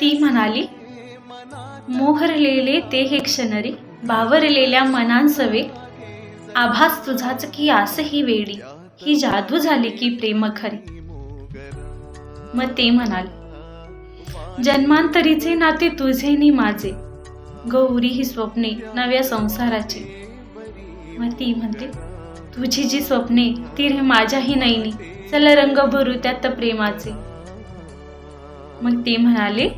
ती म्हणाली, मोहरलेले ते हे क्षणरी, बावरलेल्या मनांसवे, आभास तुझाच की आस ही वेडी, ही जादू झाली की प्रेम खरी. मग ते म्हणाले, जन्मांतरीचे नाते तुझे नि माझे, गौरी ही स्वप्ने नव्या संसाराची. मग ती म्हणते, तुझी जी स्वप्ने ती रे माझ्याही नैनी, चल रंग भरू त्यात प्रेमाचे. मग ते म्हणाले,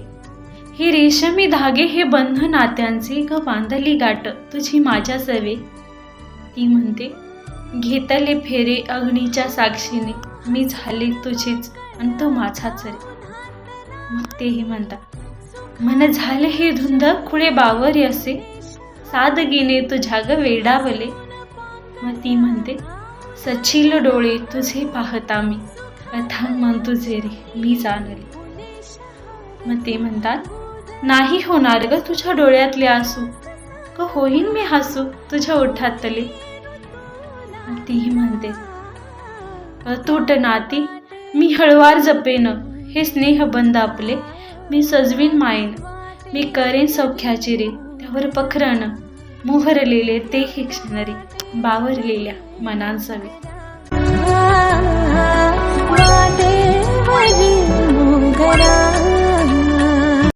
हे रेशमी धागे हे बंध नात्यांचे, ग बांधली गाठ तुझी माझ्या सवे. ती म्हणते, घेतले फेरे अग्नीच्या साक्षीने, मी झाले तुझेच आणि तो माझाच रे. मग तेही म्हणतात, मन झाले हे धुंद खुळे बावरी असे, सादगीने तुझ्या ग वेडावले. मग ती म्हणते, सचिल डोळे तुझे पाहता मी, अथांग मन तुझे रे मी जाणले. मग ते म्हणतात, नाही होणार ग तुझ्या डोळ्यातले आसू, ग होईन मी हसू तुझ्या ओठातले. तीही म्हणते, अतूट नाती मी हळवार जपेन, हे स्नेह बंद आपले मी सजवीन मायेन, मी करेन सौख्याची रे त्यावर पखरण, मोहरलेले ते हे क्षणरी, बावरलेल्या मनांसवे. वाटे वरी मोगरा